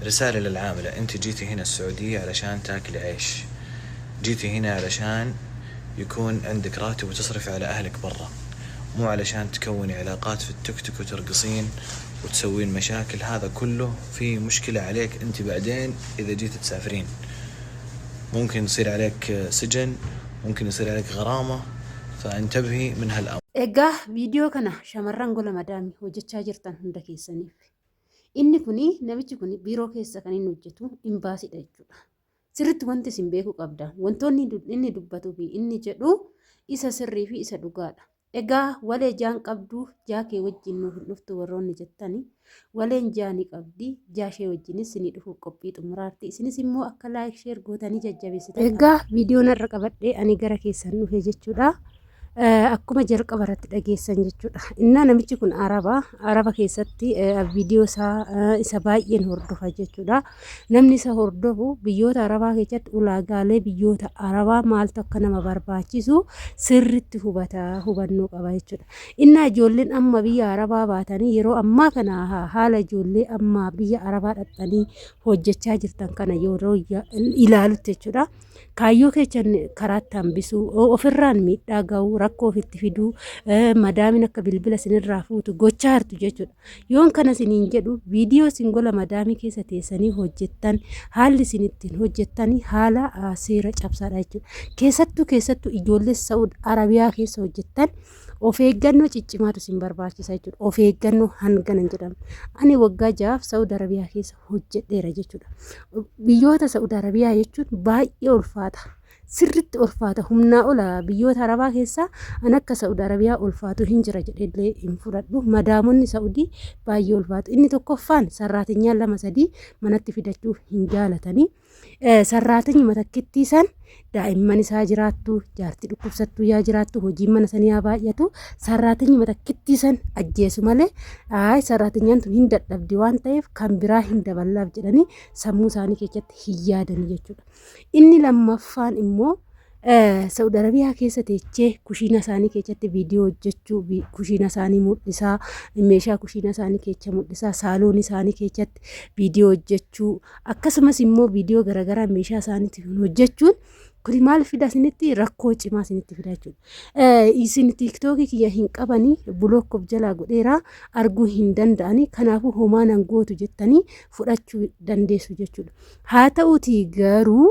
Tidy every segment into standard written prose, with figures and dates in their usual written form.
رسالة للعاملة: أنت جيتي هنا السعودية علشان تاكلي عيش، جيتي هنا علشان يكون عندك راتب وتصرف على أهلك برا، مو علشان تكوني علاقات في التيك توك وترقصين وتسوين مشاكل. هذا كله في مشكلة عليك أنت بعدين إذا جيت تسافرين. ممكن يصير عليك سجن، ممكن يصير عليك غرامة، فانتبهي من هالأمر. Egaa viidiyoo kana shamarran gola madaamii hojjechaa jirtan hunda keessaniif. Inni kuni namichi kuni biiroo keessa kan inni hojjetu imbaasidha jechuudha. Sirriitti wanti isin beekuu qabda. Wantoonni inni dubbatuu fi inni jedhu isa sirrii fi isa dhugaadha. Egaa walee jaan qabdu jaakee wajjin nuuf dhuftu warroonni jettani waleen jaanii qabdi jaashee wajjinis isinii dhufuuf qophii xumuraarti. Isinis immoo akka laayik sheer gootanii jajjabeessitan. Egaa viidiyoon irra qabadhee ani gara keessan dhufe jechuudha. Akkuma jalqaba irratti dhageessan jechuudha. Innaa namichi kun araba keessatti viidiyoo isa baay'een hordofa jechuudha. Namni isa hordofu biyyoota arabaa keessatti ulaagaalee biyyoota arabaa maaltu akka nama barbaachisu sirriitti hubannoo qaba jechuudha. Innaa ijoolleen amma biyya arabaa baatanii yeroo ammaa kana haala ijoollee amma biyya arabaa dhaqanii hojjechaa jirtan kana yeroo ilaalutti jechuudha. Kaayyoo keechan karaatti hambisuu ofirraan miidhaa ga'uu rakkoo ofitti fiduu madaamin akka bilbila sinirraa fuutu gochaa jirtu jechuudha. Yoon kana siniin jedhu viidiyoo singola madaamii keessa teessanii hojjettan haalli isin ittiin hojjettanii haala seera cabsaadha jechuudha. Keessattuu ijoollee Saa'ud Arabiyaa keessa hojjettan of eeggannoo ciccimaatu isin barbaachisa jechuudha. Of eeggannoo hangana jedhama. Ani waggaa 6 Saa'ud Arabiyaa keessa hojjedheera jechuudha. Biyyoota Saa'ud Arabiyaa jechuun baay'ee ulfaata. Sirriitti ulfaata. Humnaa ola biyyoota Arabaa keessaa an akka Saa'ud Arabiyaa ulfaatu hin jira jedhee hin fudhadhu. Madaamonni Saa'udii baay'ee ulfaatu. Inni tokkoffaan sarraatinyaan 2-3 manatti fidachuu hin jaalatanii. Sarraatinyi matakkittii san daa'imman isaa jiraattu, jaartii dhukkubsattuu yaa jiraattu, hojiin mana sanii yaa baay'atu, sarraatinyi matakkittii san ajjeesu malee sarraatinyaan tun hin dadhabdi waan ta'eef kan biraa hin daballaaf jedhanii sammuu isaanii keessatti hin yaadanii jechuudha. Inni lammaffaan immoo Saa'ud Arabiyaa keessa teechee kushiina isaanii keessatti viidiyoo hojjechuu, kushiina isaanii mul'isaa, meeshaa kushiina isaanii keessa mul'isaa, saaloon isaanii keessatti viidiyoo hojjechuu, akkasumas immoo viidiyoo garaagaraa meeshaa isaaniitiin hojjechuun kun maal fida isinitti rakkoo cimaa isinitti fida jechuudha. Isin tiiktookii kiyya hin qabanii bulookkoof jalaa godheeraa arguu hin danda'anii kanaafuu homaa nan gootu jettanii fudhachuu dandeessu jechuudha. Haa ta'uutii garuu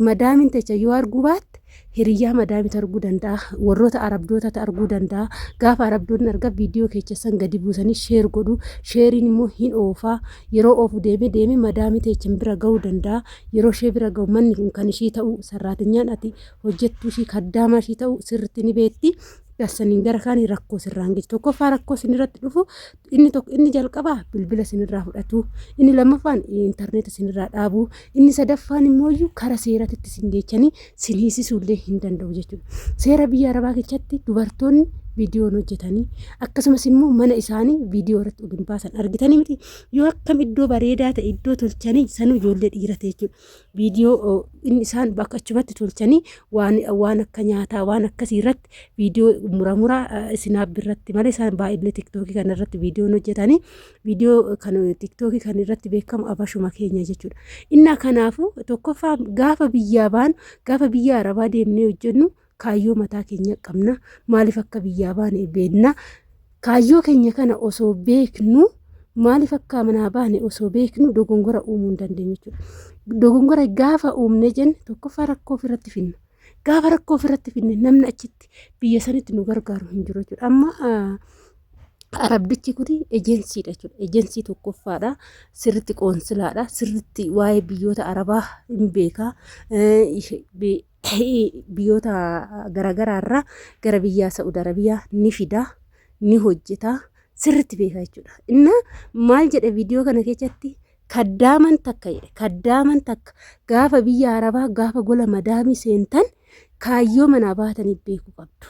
madaamin techa yoo arguu baatte hiriyyaa madaamita arguu danda'a, warroota arabdoota arguu danda'a. Gaafa arabdoonni arga viidiyoo keessan gadi buusanii sheer godhu, sheeriin immoo hin oofaa. Yeroo oofu deeme madaamii teechan bira ga'uu danda'a. Yeroo ishee bira ga'u manni kun kan ishii ta'u, sarraatinyaan ati hojjettuu ishii kaddaamaa ishii ta'u sirriitti ni beekti. Gassaniin gara kaanii rakkoo sirraan geessu. Tokkoffaa rakkoo sinirratti dhufu inni jalqabaa bilbila sinirraa fudhatu, inni lammaffaan intarneeta sinirraa dhaabu, inni sadaffaan immoo karaa seeratitti sin geechanii sin hiisisuullee hin danda'u jechuudha. Seera biyya arabaa keessatti dubartoonni viidiyoon hojjetanii akkasumas immoo mana isaanii viidiyoo irratti ol hin baasan argitanii miti. Yoo akkam iddoo bareedaa ta'e iddoo tolchanii sanuu ijoollee dhiirate jechuudha. Viidiyoo inni isaan bakka achumatti tolchanii waan akka nyaataa waan akkasii irratti viidiyoo muraa isinaab irratti malee isaan baay'ee tiktookii kana irratti viidiyoon hojjetanii viidiyoo kan tiktookii kan irratti beekamu abashuma keenya jechuudha. Inna kanaafuu tokkoffaa gaafa biyya arabaa deemnee hojjennu kaayyoo mataa keenya qabna. Maaliif akka biyyaa baane beekna. Kaayyoo keenya kana osoo beeknu maaliif akka manaa baane osoo beeknu dogongora uumuu hin dandeenyu jechuudha. Dogongora gaafa uumne jenne tokkoffaa rakkoo ofirratti finna. Gaafa rakkoo ofirratti finne namni achitti biyya sanitti nu gargaaru hin jiru jechuudha. Amma arabdichi kun ejensiidha jechuudha. Ejensii tokkoffaadha. Sirriitti qoonsilaadha. Sirriitti waa'ee biyyoota arabaa hin beekaa. Biyyoota garaagaraa irraa gara biyya Saa'ud Arabiyaa ni fida, ni hojjeta, sirriitti beekaa jechuudha. Inna maal jedhe viidiyoo kana keessatti kaddaaman takka gaafa biyya arabaa gaafa gola madaamii seentan kaayyoo manaa baatanii beekuu qabdu.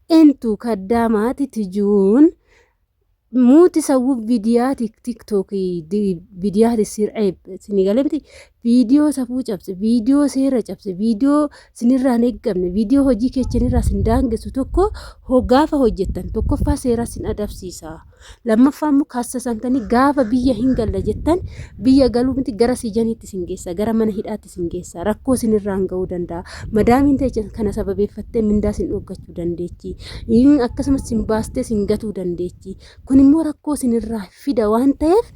Entu kaddaamaati tijuun muuti sawwu viidiyaa tiktookii viidiyaa sir'ee sinigalee miti viidiyoo safuu cabse, viidiyoo seera cabse, viidiyoo sinirraan eeggamne, viidiyoo hojii keessanirraa sin daangessu tokko gaafa hojjettan tokkoffaa seera sin adabsiisa. Lammaffaa immoo kaasasantanii gaafa biyya hin galla jettan biyya galuu miti gara sijaniitti sin geessa, gara mana hidhaatti sin geessa, rakkoo sinirraan ga'uu danda'a. Madaamiin ta'e kana sababeeffattee mindaa sin dhoggachuu dandeechi. Akkasumas sin baastee sin gatuu dandeechi. Kun immoo rakkoo sinirraa fida waan ta'eef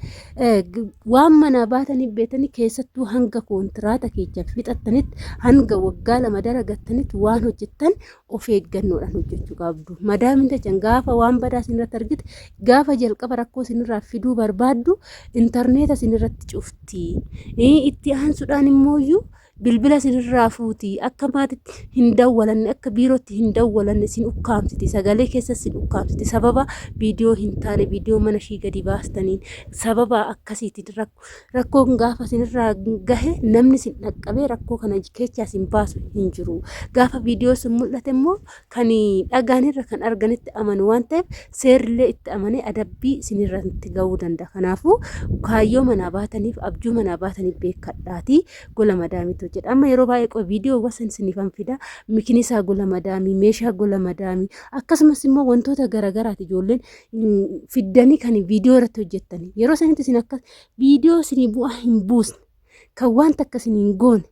waan manaa baatanii beetanii keessattuu hanga kontiraata keechaaf fixattanitti hanga waggaa 2 daragattanitti waan hojjettan of eeggannoodhaan hojjechuu qabdu. Madaamiin ta'e gaafa waan badaa sinirratti argite gaafa jalqaba rakkoo sinirraa fiduu barbaaddu intarneeta sinirratti cufti. Itti aansuudhaan immooyyuu bilbila sinirraa fuuti akka maatitti hin dawwalanne akka biirootti hin dawwalanne sin ukkaamsiti, sagalee keessa sin ukkaamsiti sababa viidiyoo hin taane viidiyoo mana ishii gadi baastaniin sababa akkasiitiin rakkoon gaafa sinirraa gahe namni sin dhaqqabee rakkoo kana keessaa sin baasu hin jiru. Gaafa viidiyoo sun mul'ate immoo kan dhagaanirra kan arganitti amanu waan ta'eef seerrillee itti amanee adabbii sinirratti ga'uu danda'a. Kanaafuu kaayyoo manaa baataniif abjuu manaa baataniif beekadhaatii gola madaamitu jedha. Amma yeroo baay'ee viidiyoo wasan sinifan fida mikinisaa gola madaamii, meeshaa gola madaamii akkasumas immoo wantoota garagaraati ijoolleen fiddanii kan viidiyoo irratti hojjettanii yeroo sanitti isin akka viidiyoo isinii bu'aa hin buusne kan wanta akkasiin hin goone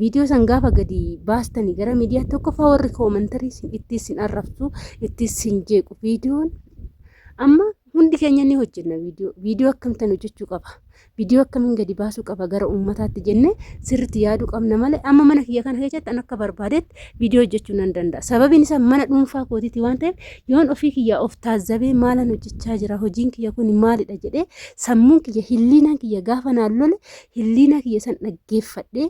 viidiyoo san gaafa gadi baastanii gara miidiyaa tokkoffaa warri koomantarii itti sin arrabsu itti sin jeequ viidiyoon amma hundi keenya ni hojjenna viidiyoo akkamitti hojjechuu qaba. Viidiyoo akkamiin gadi baasuu qaba gara uummataatti jennee sirriitti yaaduu qabna malee amma mana kiyya kana keessatti akka barbaadetti viidiyoo hojjechuu nan danda'a. Sababiin isaa mana dhuunfaa kootiiti waan ta'eef yoon ofii kiyya of taazzabee maalan hojjechaa jira hojiin kiyya kun maalidha jedhee sammuun kiyya hilliinaan kiyya gaafa naan lole hilliina kiyya san dhaggeeffadhee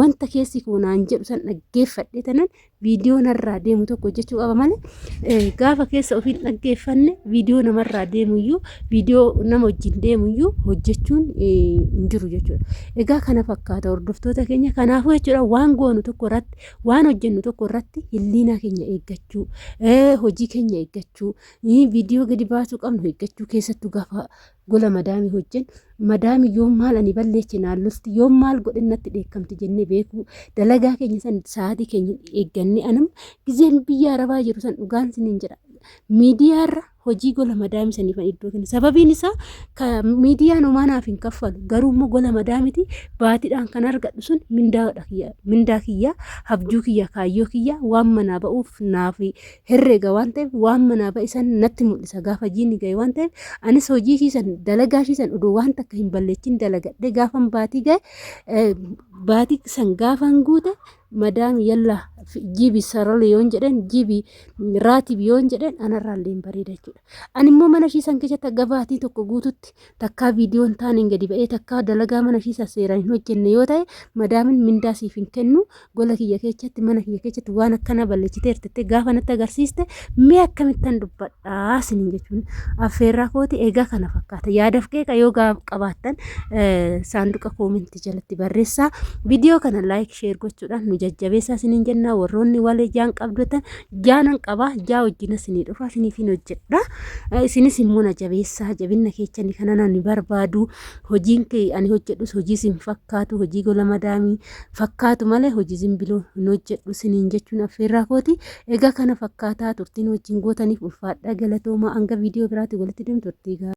wanta keessi kunaan jedhu san dhaggeeffadhee tanan viidiyoo narraa deemu tokko hojjechuu qaba malee gaafa keessa ofiin dhaggeeffanne viidiyoo namarraa deemuyyuu viidiyoo nama wajjin deemuyyuu hojjechuun hin jiru jechuudha. Egaa kana fakkaata hordoftoota keenya. Kanaafuu jechuudha waan goonu tokko irratti waan hojjennu tokko irratti hilliina keenya eeggachuu, hojii keenya eeggachuu, viidiyoo gadi baasuu qabnu eeggachuu keessattuu gaafa gola madaamii hojjennu madaamii yoom maal ani balleeche naallofti yoom maal godhinnatti dheekkamti jennee beekuu dalagaa keenya san sa'aatii keenya eeggannee anam gizeen biyya arabaa jiru san dhugaan siniin jedha miidiyaarra hojii gola madaamii saniifan iddoo kenna. Sababiin isaa miidiyaan homaanaaf hin kaffalu garuu immoo gola madaamiti baatiidhaan kan argadhu sun mindaa kiyya habjuu kiyya kaayyoo kiyya waan manaa ba'uuf naaf herreega waan ta'eef waan manaa ba'isan natti mul'isa gaafa jiini ga'e waan ta'eef anis hojii shiisan dalagaa shiisan oduu waan takka hin balleechin dalagadhe gaafan baatii ga'e baatii san gaafan guute madaami yalla jibi sarale yoon jedhan jibi raatibi yoon jedhan anarraallee hin bareeda jechuudha. Ani immoo mana shiisan keessatti gabaatii tokko guututti takkaa viidiyoon taaniin gadi ba'ee takkaa dalagaa mana shiisa seeraan hin hojjenne yoo ta'e madaamin mindaa siif hin kennu gola kiyya keessatti mana kiyya keessatti waan akkana balleessitee hirtettee gaafa natti agarsiiste mee akkamittan dubbadhaa siniin jechuun affeerraa kooti egaa kana fakkaata. Yaadaaf qeeqa yoo qabaattan saanduqa koomentii jalatti barreessaa. Viidiyoo kana laayik sheer gochuudhaan nu jajjabeessaa siniin jenna. Warroonni walee jaan qabdatan jaanan qabaa jaa wajjina sinii dhufa siniifin hojjedha. Isinis immoo na jabeessaa jabinna keechani kana ni barbaadu. Hojiin kee ani hojjedhus hojii sin fakkaatu hojii gola madaamii fakkaatu malee hojii zimbiloo hin hojjedhu siniin jechuun affeerraa kooti. Egaa kana fakkaataa turtiin wajjin gootaniif ulfaadha galatooma hanga viidiyoo biraatti walitti deemtu turtii